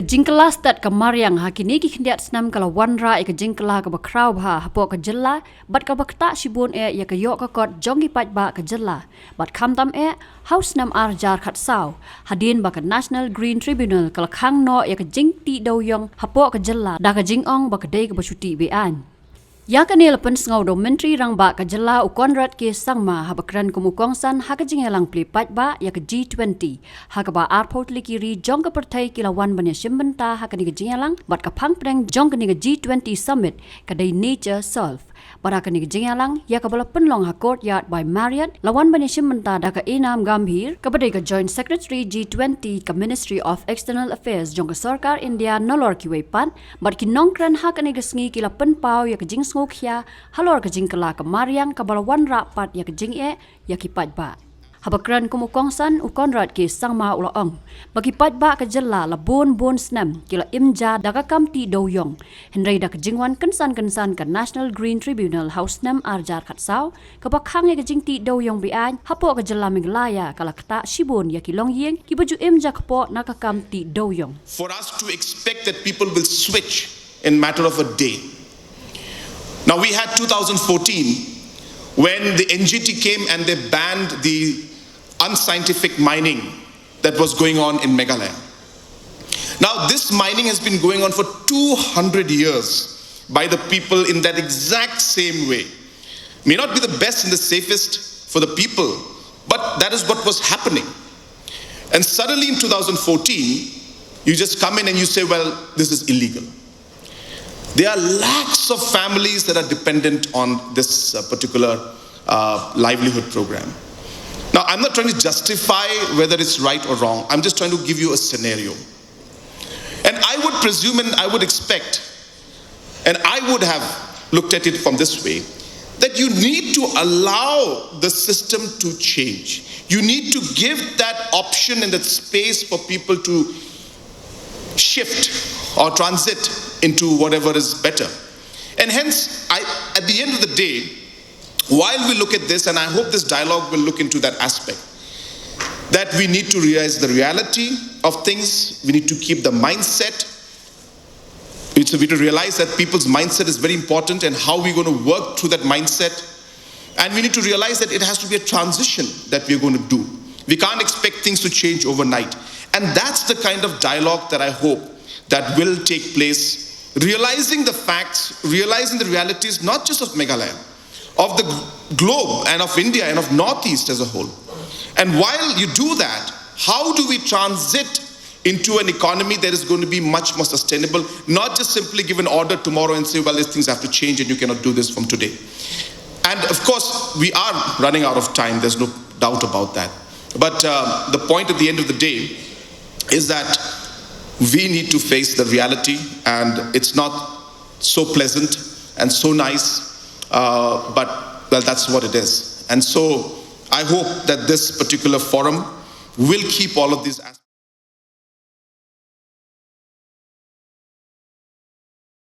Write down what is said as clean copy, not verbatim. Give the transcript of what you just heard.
jingkelas tat kamariang hakini ki khendiat snam kala wanra e jingkela ka bakraw bha hapo ka Jylla bat ka bakta shibun e ya ka yok ka kot jongi pat ba ka Jylla bat khamtam e house nam arjar khat saw hadin ba ka National Green Tribunal kala khang no ya ka jing ti do yong hapo ka Jylla da ka jing ong ba ka dei ka bashuti be an ya ka ne lapan sngaw do menteri rang ba ka Jylla u konrad ke sangma habakran kumukong san ha ka jingelang pli pat ba ya ka G20 ha ka ba arpot likiri jong ka pertai kilawan banya simbenta ha ka ni ka jingelang bat ka phangpreng jong ka ni ka G20 summit ka dei nature solve bara ka ni ka jingelang ya ka bala penlong ha courtyard by Marriott lawan banya simbenta da ka inam gambhir ka badai ka joint secretary G20 ka Ministry of External Affairs jong ka sarkar India nolor ki wepan bat ki nongkran ha ka ni ka sngi kila penpau ya ka jing ngokya halor ka jingkela ka mariang ka balawan rapat ya ka jing e ya ki pat ba habakran kumukong san u konrad ke sangma ulaong bagi pat ba ka Jylla la bon snam kila imja da ka kamti do yong henry da ka jingwan kensan ka National Green Tribunal house nam arjar khatsaw ka bakhang ya ka jingti do yong bi an hapo ka Jylla Meghalaya kala ktah shibun ya ki long yeng ki baju imja kpo na ka kamti do yong for us to expect that people will switch in matter of a day. Now we had 2014 when the NGT came and they banned the unscientific mining that was going on in Meghalaya. Now this mining has been going on for 200 years by the people in that exact same way. May not be the best and the safest for the people, but that is what was happening. And suddenly in 2014, you just come in and you say, well, this is illegal. There are lakhs of families that are dependent on this particular livelihood program. Now, I'm not trying to justify whether it's right or wrong. I'm just trying to give you a scenario. And I would presume and I would expect, and I would have looked at it from this way, that you need to allow the system to change. You need to give that option and that space for people to shift or transit into whatever is better. And hence, at the end of the day, while we look at this, and I hope this dialogue will look into that aspect, that we need to realize the reality of things, we need to keep the mindset, we need to realize that people's mindset is very important and how we're going to work through that mindset. And we need to realize that it has to be a transition that we're going to do. We can't expect things to change overnight. And that's the kind of dialogue that I hope that will take place, realizing the facts, realizing the realities, not just of Meghalaya, of the globe and of India and of Northeast as a whole. And while you do that, how do we transit into an economy that is going to be much more sustainable, not just simply give an order tomorrow and say, well, these things have to change and you cannot do this from today. And of course, we are running out of time, there's no doubt about that. But the point at the end of the day is that we need to face the reality, and it's not so pleasant and so nice, but well, that's what it is. And so I hope that this particular forum will keep all of these aspects